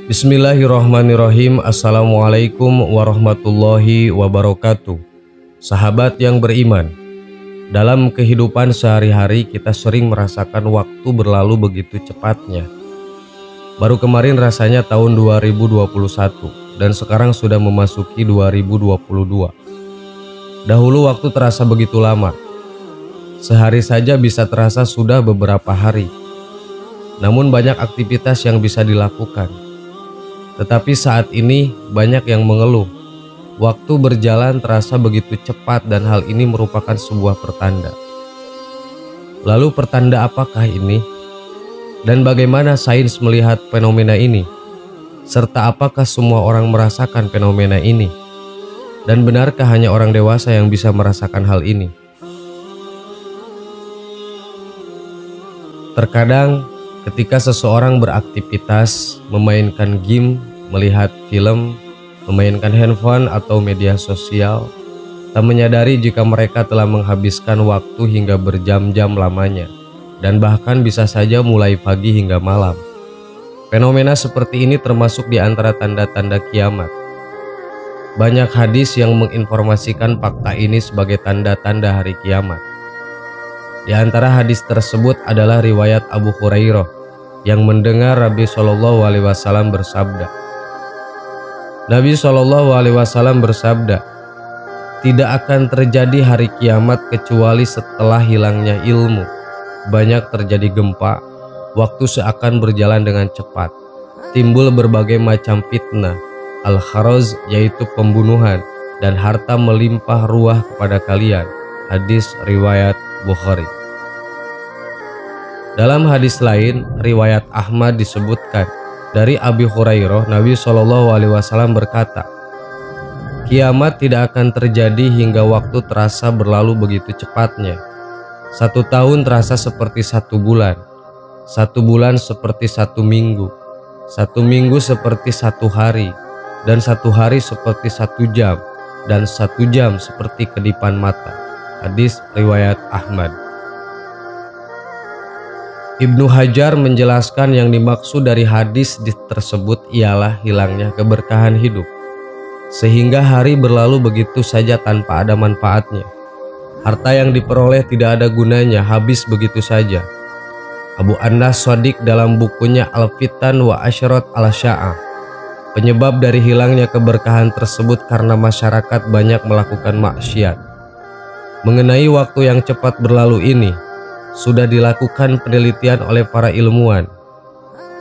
Bismillahirrahmanirrahim. Assalamualaikum warahmatullahi wabarakatuh. Sahabat yang beriman, dalam kehidupan sehari-hari kita sering merasakan waktu berlalu begitu cepatnya. Baru kemarin rasanya tahun 2021 dan sekarang sudah memasuki 2022. Dahulu waktu terasa begitu lama. Sehari saja bisa terasa sudah beberapa hari. Namun banyak aktivitas yang bisa dilakukan. Tetapi saat ini banyak yang mengeluh. Waktu berjalan terasa begitu cepat dan hal ini merupakan sebuah pertanda. Lalu pertanda apakah ini? Dan bagaimana sains melihat fenomena ini? Serta apakah semua orang merasakan fenomena ini? Dan benarkah hanya orang dewasa yang bisa merasakan hal ini? Terkadang ketika seseorang beraktivitas, memainkan game, melihat film, memainkan handphone atau media sosial, tak menyadari jika mereka telah menghabiskan waktu hingga berjam-jam lamanya, dan bahkan bisa saja mulai pagi hingga malam. Fenomena seperti ini termasuk di antara tanda-tanda kiamat. Banyak hadis yang menginformasikan fakta ini sebagai tanda-tanda hari kiamat. Di antara hadis tersebut adalah riwayat Abu Hurairah yang mendengar Nabi SAW bersabda. Nabi SAW bersabda, "Tidak akan terjadi hari kiamat kecuali setelah hilangnya ilmu. Banyak terjadi gempa, waktu seakan berjalan dengan cepat. Timbul berbagai macam fitnah, al-kharaz yaitu pembunuhan, dan harta melimpah ruah kepada kalian." Hadis riwayat Bukhari. Dalam hadis lain, riwayat Ahmad disebutkan, dari Abi Hurairah, Nabi SAW berkata, "Kiamat tidak akan terjadi hingga waktu terasa berlalu begitu cepatnya. 1 tahun terasa seperti 1 bulan, 1 bulan seperti 1 minggu, 1 minggu seperti 1 hari, dan 1 hari seperti 1 jam, dan 1 jam seperti kedipan mata." Hadis riwayat Ahmad. Ibnu Hajar menjelaskan yang dimaksud dari hadis tersebut ialah hilangnya keberkahan hidup, sehingga hari berlalu begitu saja tanpa ada manfaatnya. Harta yang diperoleh tidak ada gunanya, habis begitu saja. Abu Anas Shadiq dalam bukunya Al-Fitan wa Ashrat al-Sya'ah, penyebab dari hilangnya keberkahan tersebut karena masyarakat banyak melakukan maksiat. Mengenai waktu yang cepat berlalu ini, sudah dilakukan penelitian oleh para ilmuwan.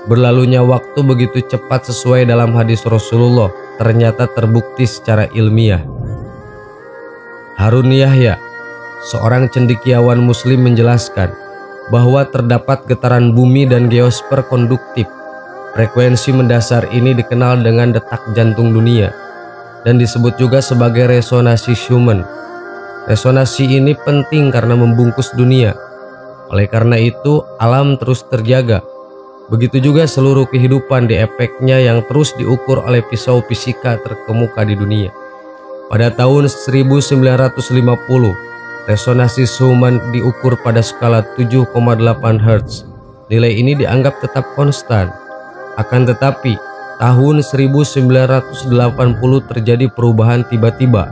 Berlalunya waktu begitu cepat sesuai dalam hadis Rasulullah ternyata terbukti secara ilmiah. Harun Yahya, seorang cendekiawan muslim, menjelaskan bahwa terdapat getaran bumi dan geosfer konduktif. Frekuensi mendasar ini dikenal dengan detak jantung dunia dan disebut juga sebagai resonansi Schumann. Resonansi ini penting karena membungkus dunia. Oleh karena itu, alam terus terjaga. Begitu juga seluruh kehidupan di efeknya yang terus diukur oleh pisau fisika terkemuka di dunia. Pada tahun 1950, resonansi Schumann diukur pada skala 7,8 Hz. Nilai ini dianggap tetap konstan. Akan tetapi, tahun 1980 terjadi perubahan tiba-tiba.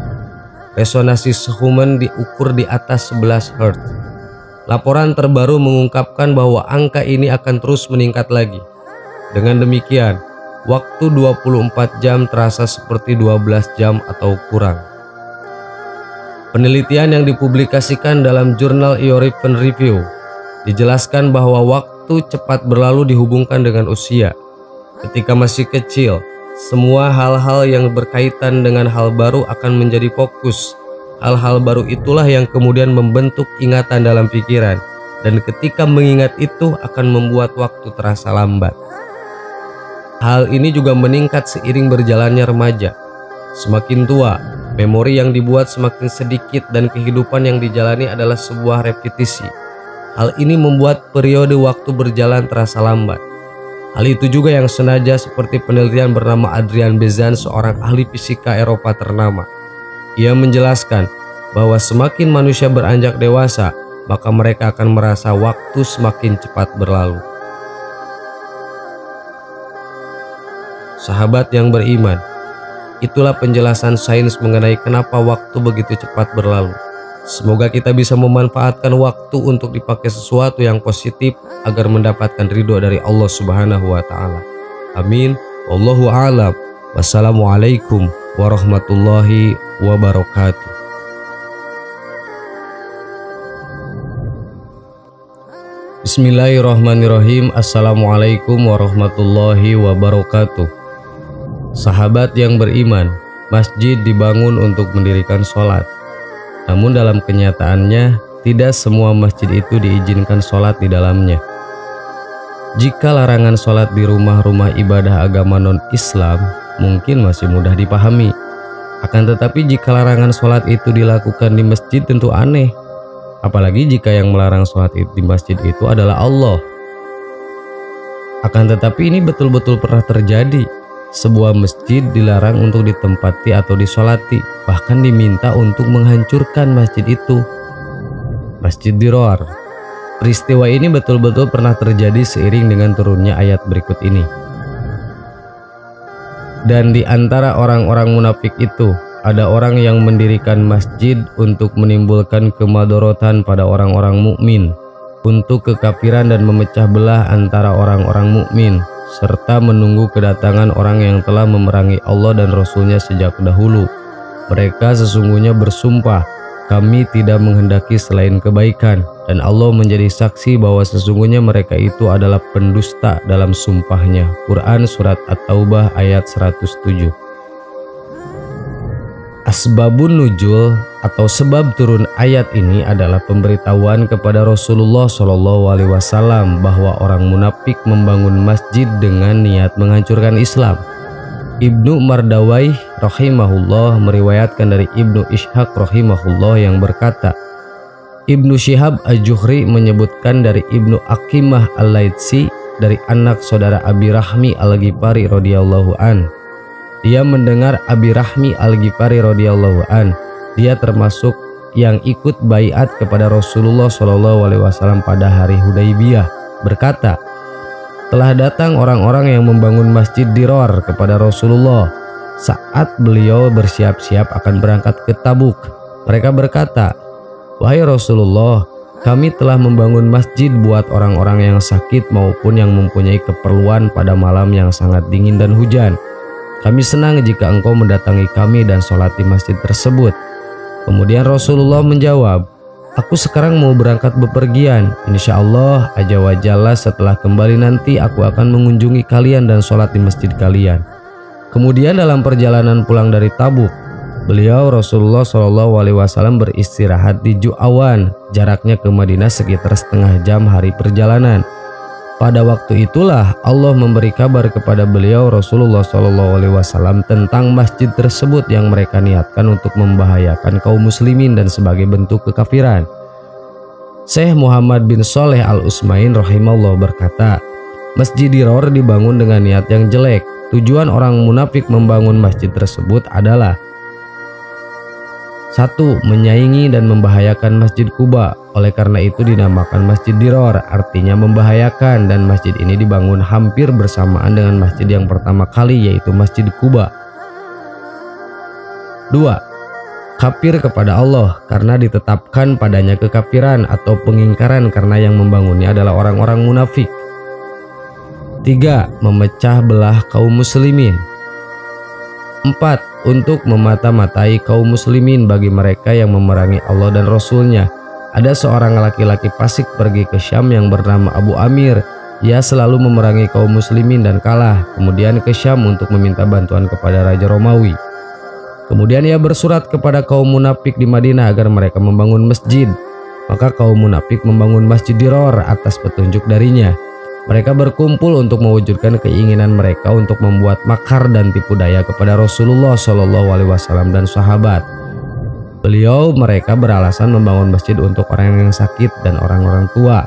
Resonansi Schumann diukur di atas 11 Hz. Laporan terbaru mengungkapkan bahwa angka ini akan terus meningkat lagi. Dengan demikian, waktu 24 jam terasa seperti 12 jam atau kurang. Penelitian yang dipublikasikan dalam jurnal European Review dijelaskan bahwa waktu cepat berlalu dihubungkan dengan usia. Ketika masih kecil, semua hal-hal yang berkaitan dengan hal baru akan menjadi fokus. Hal-hal baru itulah yang kemudian membentuk ingatan dalam pikiran, dan ketika mengingat itu akan membuat waktu terasa lambat. Hal ini juga meningkat seiring berjalannya remaja. Semakin tua, memori yang dibuat semakin sedikit dan kehidupan yang dijalani adalah sebuah repetisi. Hal ini membuat periode waktu berjalan terasa lambat. Hal itu juga yang sengaja seperti penelitian bernama Adrian Bezan, seorang ahli fisika Eropa ternama. Ia menjelaskan bahwa semakin manusia beranjak dewasa, maka mereka akan merasa waktu semakin cepat berlalu. sahabat yang beriman, itulah penjelasan sains mengenai kenapa waktu begitu cepat berlalu. Semoga kita bisa memanfaatkan waktu untuk dipakai sesuatu yang positif agar mendapatkan ridho dari Allah Subhanahu wa Ta'ala. Amin. Wallahu a'lam. Wassalamualaikum warahmatullahi wabarakatuh. Bismillahirrahmanirrahim. Assalamualaikum warahmatullahi wabarakatuh. Sahabat yang beriman, masjid dibangun untuk mendirikan sholat. Namun dalam kenyataannya, tidak semua masjid itu diizinkan sholat di dalamnya. Jika larangan sholat di rumah-rumah ibadah agama non-Islam, mungkin masih mudah dipahami. Akan tetapi jika larangan sholat itu dilakukan di masjid tentu aneh. Apalagi jika yang melarang sholat di masjid itu adalah Allah. Akan tetapi ini betul-betul pernah terjadi. Sebuah masjid dilarang untuk ditempati atau disolati, bahkan diminta untuk menghancurkan masjid itu. Masjid Dirar. Peristiwa ini betul-betul pernah terjadi seiring dengan turunnya ayat berikut ini. Dan di antara orang-orang munafik itu, ada orang yang mendirikan masjid untuk menimbulkan kemadorotan pada orang-orang mukmin, untuk kekafiran dan memecah belah antara orang-orang mukmin, serta menunggu kedatangan orang yang telah memerangi Allah dan Rasul-Nya sejak dahulu. Mereka sesungguhnya bersumpah, kami tidak menghendaki selain kebaikan, dan Allah menjadi saksi bahwa sesungguhnya mereka itu adalah pendusta dalam sumpahnya. Quran Surat At-Taubah ayat 107. Asbabun nuzul atau sebab turun ayat ini adalah pemberitahuan kepada Rasulullah SAW bahwa orang munafik membangun masjid dengan niat menghancurkan Islam. Ibnu Mardawai rahimahullah meriwayatkan dari Ibnu Ishaq rahimahullah yang berkata, Ibnu Syihab Al-Juhri menyebutkan dari Ibnu Aqimah Al-Laitsi dari anak saudara Abi Rahmi Al-Ghifari radhiyallahu an. Dia mendengar Abi Rahmi Al-Ghifari radhiyallahu an. Dia termasuk yang ikut baiat kepada Rasulullah SAW pada hari Hudaybiyah, berkata, telah datang orang-orang yang membangun masjid Dirar kepada Rasulullah saat beliau bersiap-siap akan berangkat ke Tabuk. Mereka berkata, wahai Rasulullah, kami telah membangun masjid buat orang-orang yang sakit maupun yang mempunyai keperluan pada malam yang sangat dingin dan hujan. Kami senang jika engkau mendatangi kami dan sholat di masjid tersebut. Kemudian Rasulullah menjawab, aku sekarang mau berangkat bepergian. Insya Allah Azza wa Jalla setelah kembali nanti aku akan mengunjungi kalian dan sholat di masjid kalian. Kemudian dalam perjalanan pulang dari Tabuk, beliau Rasulullah SAW beristirahat di Ju'awan, jaraknya ke Madinah sekitar setengah jam hari perjalanan. Pada waktu itulah Allah memberi kabar kepada beliau Rasulullah SAW tentang masjid tersebut yang mereka niatkan untuk membahayakan kaum muslimin dan sebagai bentuk kekafiran. Syekh Muhammad bin Shaleh Al-Utsaimin rahimahullah berkata, Masjid Dirar dibangun dengan niat yang jelek. Tujuan orang munafik membangun masjid tersebut adalah 1. Menyaingi dan membahayakan Masjid Quba. Oleh karena itu dinamakan Masjid Dirar, artinya membahayakan, dan masjid ini dibangun hampir bersamaan dengan masjid yang pertama kali, yaitu Masjid Quba. 2. Kafir kepada Allah karena ditetapkan padanya kekafiran atau pengingkaran karena yang membangunnya adalah orang-orang munafik. 3. Memecah belah kaum muslimin. 4. Untuk memata-matai kaum muslimin bagi mereka yang memerangi Allah dan Rasul-Nya. Ada seorang laki-laki fasik pergi ke Syam yang bernama Abu Amir. Ia selalu memerangi kaum muslimin dan kalah. Kemudian ke Syam untuk meminta bantuan kepada Raja Romawi. Kemudian ia bersurat kepada kaum munafik di Madinah agar mereka membangun masjid. Maka kaum munafik membangun Masjid Dirar atas petunjuk darinya. Mereka berkumpul untuk mewujudkan keinginan mereka untuk membuat makar dan tipu daya kepada Rasulullah SAW dan sahabat. Mereka beralasan membangun masjid untuk orang yang sakit dan orang-orang tua.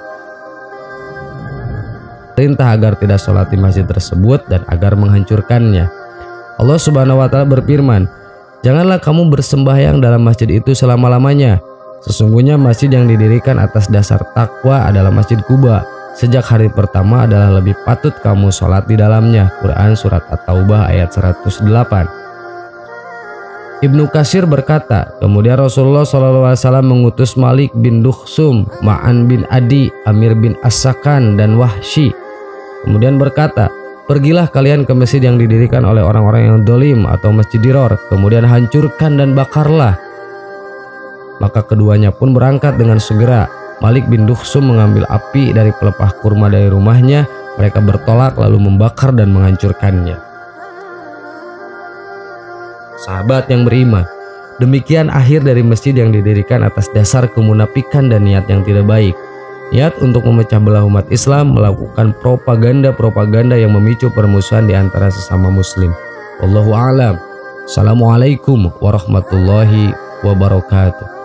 Perintah agar tidak sholat di masjid tersebut dan agar menghancurkannya. Allah Subhanahu wa Ta'ala berfirman, janganlah kamu bersembahyang dalam masjid itu selama-lamanya. Sesungguhnya masjid yang didirikan atas dasar takwa adalah Masjid Quba. Sejak hari pertama adalah lebih patut kamu sholat di dalamnya. Quran Surat At-Taubah ayat 108. Ibnu Katsir berkata, kemudian Rasulullah SAW mengutus Malik bin Dukhsum, Ma'an bin Adi, Amir bin As-Sakan, dan Wahsy. Kemudian berkata, pergilah kalian ke masjid yang didirikan oleh orang-orang yang dolim atau masjid Diror, kemudian hancurkan dan bakarlah. Maka keduanya pun berangkat dengan segera. Malik bin Dukhsum mengambil api dari pelepah kurma dari rumahnya. Mereka bertolak lalu membakar dan menghancurkannya. Sahabat yang beriman, demikian akhir dari masjid yang didirikan atas dasar kemunafikan dan niat yang tidak baik. Niat untuk memecah belah umat Islam, melakukan propaganda-propaganda yang memicu permusuhan di antara sesama muslim. Wallahu a'lam. Assalamualaikum warahmatullahi wabarakatuh.